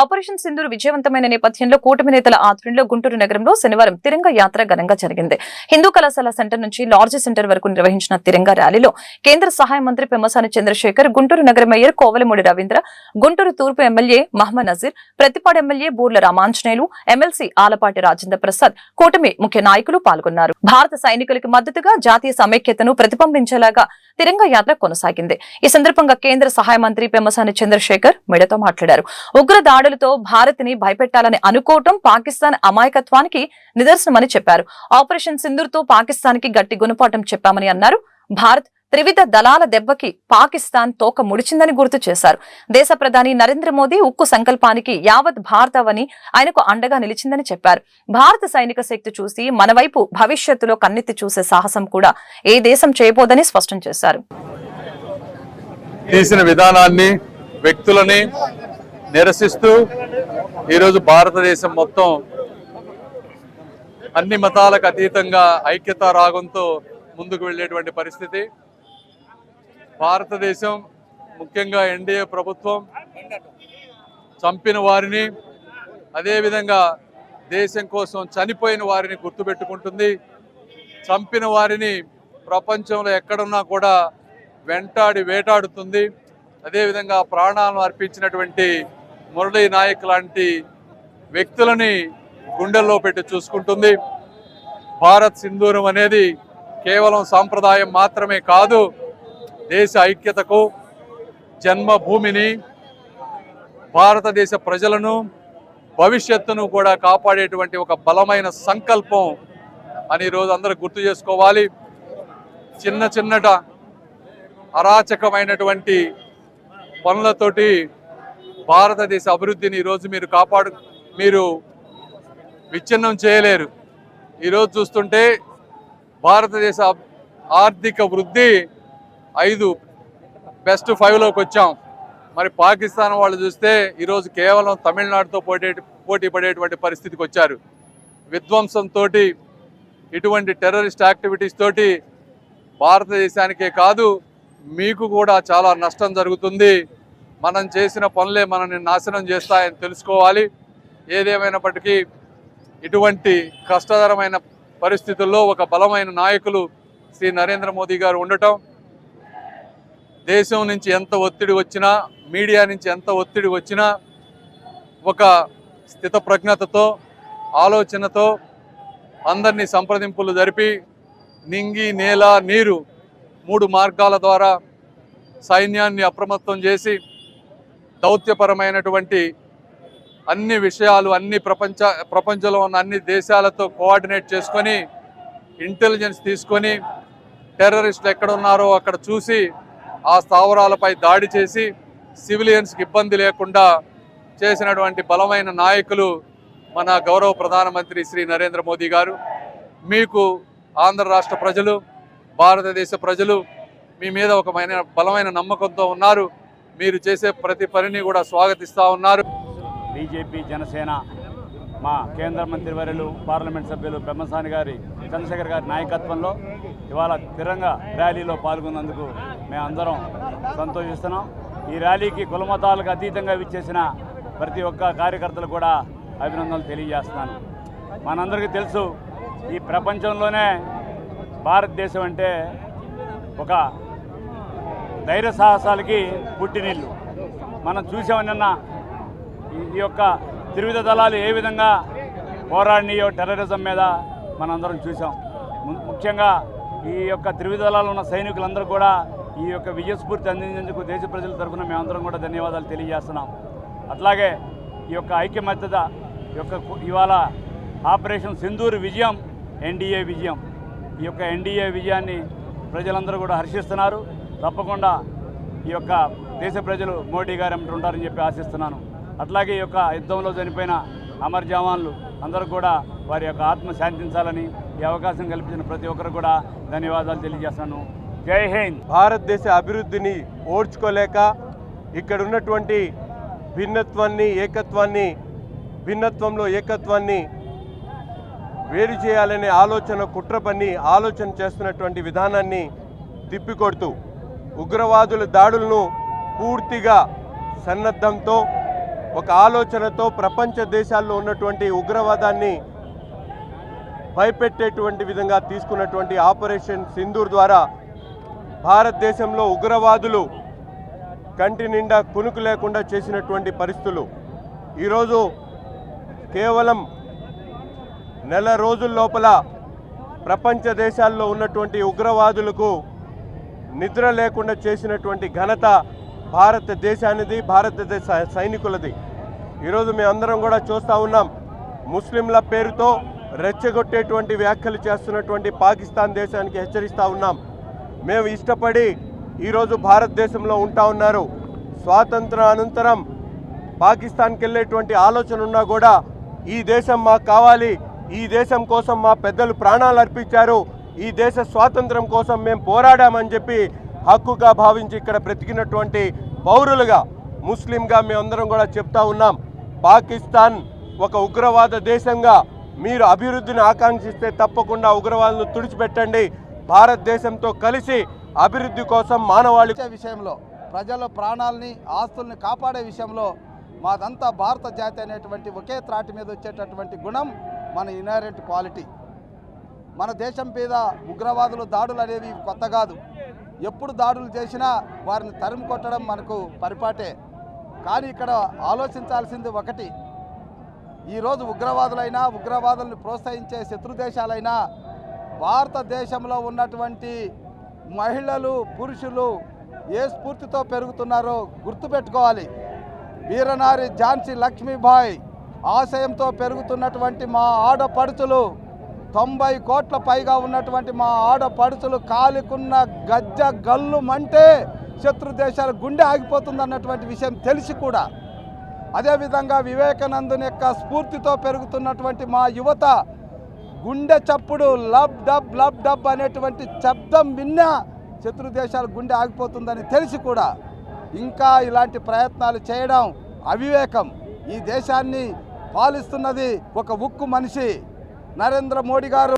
Operation Sindoor విజయవంతమైన నేపథ్యంలో కూటమి నేతల ఆధ్వర్యంలో గుంటూరు నగరంలో శనివారం తిరంగ యాత్ర ఘనంగా జరిగింది. హిందూ కళాశాల సెంటర్ నుంచి లార్జ్ సెంటర్ వరకు నిర్వహించిన తిరంగ ర్యాలీలో కేంద్ర సహాయ మంత్రి పెమ్మసాని చంద్రశేఖర్, గుంటూరు నగర మేయర్ కోవెలమూడి రవీంద్ర, గుంటూరు తూర్పు MLA Mohammed Nazeer, Prathipadu MLA Burla Ramanjaneyulu, MLC Alapati Rajendra Prasad, కూటమి ముఖ్య నాయకులు పాల్గొన్నారు. భారత సైనికులకు మద్దతుగా జాతీయ సమైక్యతను ప్రతిబింబించేలాగా తిరంగ యాత్ర కొనసాగింది. ఈ సందర్భంగా కేంద్ర సహాయ మంత్రి పెమ్మసాని చంద్రశేఖర్ మీడియాతో మాట్లాడారు. ఉగ్ర దాడులతో భారత్ ని భయపెట్టాలని అనుకోవటం పాకిస్తాన్ అమాయకత్వానికి నిదర్శనమని చెప్పారు. ఆపరేషన్ సింధూర్ తో పాకిస్తాన్ కి గట్టి గుణపాఠం చెప్పామని అన్నారు. భారత్ త్రివిధ దళాల దెబ్బకి పాకిస్తాన్ తోక ముడిచిందని గుర్తు చేశారు. దేశ ప్రధాని నరేంద్ర మోదీ ఉక్కు సంకల్పానికి యావత్ భారతావని ఆయనకు అండగా నిలిచిందని చెప్పారు. భారత సైనిక శక్తి చూసి మన వైపు భవిష్యత్తులో కన్నెత్తి చూసే సాహసం కూడా ఏ దేశం చేయబోదని స్పష్టం చేశారు. తీసిన విధానాన్ని, వ్యక్తులని నిరసిస్తూ ఈరోజు భారతదేశం మొత్తం అన్ని మతాలకు అతీతంగా ఐక్యతా రాగంతో ముందుకు వెళ్ళేటువంటి పరిస్థితి. భారతదేశం ముఖ్యంగా ఎన్డీఏ ప్రభుత్వం చంపిన వారిని, అదేవిధంగా దేశం కోసం చనిపోయిన వారిని గుర్తుపెట్టుకుంటుంది. చంపిన వారిని ప్రపంచంలో ఎక్కడున్నా కూడా వేటాడుతుంది. అదేవిధంగా ప్రాణాలను అర్పించినటువంటి మురళీ నాయక్ లాంటి వ్యక్తులని గుండెల్లో పెట్టి చూసుకుంటుంది. భారత్ సింధూరం అనేది కేవలం సాంప్రదాయం మాత్రమే కాదు, దేశ ఐక్యతకు, జన్మభూమిని, భారతదేశ ప్రజలను, భవిష్యత్తును కూడా కాపాడేటువంటి ఒక బలమైన సంకల్పం అని ఈరోజు అందరూ గుర్తు చేసుకోవాలి. చిన్నట అరాచకమైనటువంటి పనులతోటి భారతదేశ అభివృద్ధిని ఈరోజు మీరు విచ్ఛిన్నం చేయలేరు. ఈరోజు చూస్తుంటే భారతదేశ ఆర్థిక వృద్ధి 5 బెస్ట్ 5లోకి వచ్చాం. మరి పాకిస్తాన్ వాళ్ళు చూస్తే ఈరోజు కేవలం తమిళనాడుతో పోటీ పడేటువంటి పరిస్థితికి వచ్చారు. విధ్వంసంతో, ఇటువంటి టెర్రరిస్ట్ యాక్టివిటీస్ తోటి భారతదేశానికే కాదు మీకు కూడా చాలా నష్టం జరుగుతుంది. మనం చేసిన పనులే మనల్ని నాశనం చేస్తాయని తెలుసుకోవాలి. ఏదేమైనప్పటికీ ఇటువంటి కష్టతరమైన పరిస్థితుల్లో ఒక బలమైన నాయకులు శ్రీ నరేంద్ర మోదీ గారు ఉండటం, దేశం నుంచి ఎంత ఒత్తిడి వచ్చినా, మీడియా నుంచి ఎంత ఒత్తిడి వచ్చినా ఒక స్థితప్రజ్ఞతతో, ఆలోచనతో అందరినీ సంప్రదింపులు జరిపి నింగి, నేల, నీరు 3 మార్గాల ద్వారా సైన్యాన్ని అప్రమత్తం చేసి దౌత్యపరమైనటువంటి అన్ని విషయాలు ప్రపంచంలో ఉన్న అన్ని దేశాలతో కోఆర్డినేట్ చేసుకొని, ఇంటెలిజెన్స్ తీసుకొని, టెర్రరిస్టులు ఎక్కడ ఉన్నారో అక్కడ చూసి ఆ స్థావరాలపై దాడి చేసి సివిలియన్స్కి ఇబ్బంది లేకుండా చేసినటువంటి బలమైన నాయకులు మన గౌరవ ప్రధానమంత్రి శ్రీ నరేంద్ర మోదీ గారు. మీకు ఆంధ్ర రాష్ట్ర ప్రజలు, భారతదేశ ప్రజలు మీ మీద ఒక బలమైన నమ్మకంతో ఉన్నారు. మీరు చేసే ప్రతి పనిని కూడా స్వాగతిస్తూ ఉన్నారు. బీజేపీ, జనసేన, మా కేంద్ర మంత్రివర్యులు, పార్లమెంట్ సభ్యులు పెమ్మసాని గారి, చంద్రశేఖర్ గారి నాయకత్వంలో ఇవాళ తిరంగ ర్యాలీలో పాల్గొన్నందుకు మేమందరం సంతోషిస్తున్నాం. ఈ ర్యాలీకి కులమతాలకు అతీతంగా విచ్చేసిన ప్రతి ఒక్క కార్యకర్తలు కూడా అభినందనలు తెలియజేస్తున్నాను. మనందరికీ తెలుసు, ఈ ప్రపంచంలోనే భారతదేశం అంటే ఒక ధైర్య సాహసాలకి పుట్టినిల్లు. మనం చూసామన్న ఈ యొక్క త్రివిధ దళాలు ఏ విధంగా పోరాడినాయో టెర్రరిజం మీద మనందరం చూసాం. ముఖ్యంగా ఈ యొక్క త్రివిధ దళాలు ఉన్న సైనికులందరూ కూడా ఈ యొక్క విజయస్ఫూర్తి అందించేందుకు దేశ ప్రజల తరఫున మేమందరం కూడా ధన్యవాదాలు తెలియజేస్తున్నాం. అట్లాగే ఈ యొక్క ఐక్యమత్యత ఇవాళ ఆపరేషన్ సింధూర్ విజయం ఎన్డీఏ విజయం. ఈ యొక్క ఎన్డీఏ విజయాన్ని ప్రజలందరూ కూడా హర్షిస్తున్నారు. తప్పకుండా ఈ యొక్క దేశ ప్రజలు మోడీ గారు ఉంటారని చెప్పి ఆశిస్తున్నాను. అట్లాగే ఈ యొక్క యుద్ధంలో చనిపోయిన అమర్ జవాన్లు అందరూ కూడా వారి యొక్క ఆత్మ శాంతించాలని ఈ అవకాశం కల్పించిన ప్రతి ఒక్కరు కూడా ధన్యవాదాలు తెలియజేస్తున్నాను. జై హింద్. భారతదేశ అభివృద్ధిని ఓడ్చుకోలేక ఇక్కడ ఉన్నటువంటి భిన్నత్వంలో ఏకత్వాన్ని వేరు చేయాలనే కుట్ర పన్ని ఆలోచన చేస్తున్నటువంటి విధానాన్ని తిప్పికొడుతూ ఉగ్రవాదుల దాడులను పూర్తిగా సన్నద్ధంతో ఒక ఆలోచనతో ప్రపంచ దేశాల్లో ఉన్నటువంటి ఉగ్రవాదాన్ని భయపెట్టేటువంటి విధంగా తీసుకున్నటువంటి ఆపరేషన్ సింధూర్ ద్వారా భారతదేశంలో ఉగ్రవాదులు కంటి నిండా కునుకు లేకుండా చేసినటువంటి పరిస్థితులు ఈరోజు కేవలం నెల రోజుల లోపల ప్రపంచ దేశాల్లో ఉన్నటువంటి ఉగ్రవాదులకు నిద్ర లేకుండా చేసినటువంటి ఘనత భారతదేశానిది, భారతదేశ సైనికులది. ఈరోజు మేమందరం కూడా చూస్తూ ఉన్నాం, ముస్లింల పేరుతో రెచ్చగొట్టేటువంటి వ్యాఖ్యలు చేస్తున్నటువంటి పాకిస్తాన్ దేశానికి హెచ్చరిస్తూ ఉన్నాం. మేము ఇష్టపడి ఈరోజు భారతదేశంలో ఉంటా ఉన్నారు. స్వాతంత్ర అనంతరం పాకిస్తాన్కి వెళ్ళేటువంటి ఆలోచన ఉన్నా కూడా ఈ దేశం మాకు కావాలి, ఈ దేశం కోసం మా పెద్దలు ప్రాణాలు అర్పించారు, ఈ దేశ స్వాతంత్రం కోసం మేము పోరాడామని చెప్పి హక్కుగా భావించి ఇక్కడ బ్రతికినటువంటి పౌరులుగా, ముస్లింగా మేమందరం కూడా చెప్తా ఉన్నాం. పాకిస్తాన్ ఒక ఉగ్రవాద దేశంగా మీరు అభివృద్ధిని ఆకాంక్షిస్తే తప్పకుండా ఉగ్రవాదులను తుడిచిపెట్టండి. భారతదేశంతో కలిసి అభివృద్ధి కోసం మానవాళి విషయంలో, ప్రజల ప్రాణాలని ఆస్తుల్ని కాపాడే విషయంలో మాదంతా భారత జాతి అనేటువంటి ఒకే త్రాటి మీద వచ్చేటటువంటి గుణం మన ఇన్హెరెంట్ క్వాలిటీ. మన దేశం మీద ఉగ్రవాదులు దాడులు అనేవి కొత్త కాదు. ఎప్పుడు దాడులు చేసినా వారిని తరిమి కొట్టడం మనకు పరిపాటే. కానీ ఇక్కడ ఆలోచించాల్సింది ఒకటి, ఈరోజు ఉగ్రవాదులైనా ఉగ్రవాదులను ప్రోత్సహించే శత్రు దేశాలైనా భారతదేశంలో ఉన్నటువంటి మహిళలు పురుషులు ఏ స్ఫూర్తితో పెరుగుతున్నారో గుర్తుపెట్టుకోవాలి. వీరనారి ఝాన్సీ లక్ష్మీబాయి ఆశయంతో పెరుగుతున్నటువంటి మా ఆడపడుచులు, 90 కోట్ల పైగా ఉన్నటువంటి మా ఆడపడుచులు కాలికున్న గజ్జ గల్లు మంటే శత్రు దేశాల గుండె ఆగిపోతుందన్నటువంటి విషయం తెలిసి కూడా, అదేవిధంగా వివేకానందుని యొక్క స్ఫూర్తితో పెరుగుతున్నటువంటి మా యువత గుండె చప్పుడు లబ్ డబ్ అనేటువంటి శబ్దం విన్నా శత్రు దేశాల గుండె ఆగిపోతుందని తెలిసి కూడా ఇంకా ఇలాంటి ప్రయత్నాలు చేయడం అవివేకం. ఈ దేశాన్ని పాలిస్తున్నది ఒక ఉక్కు మనిషి నరేంద్ర మోడీ గారు.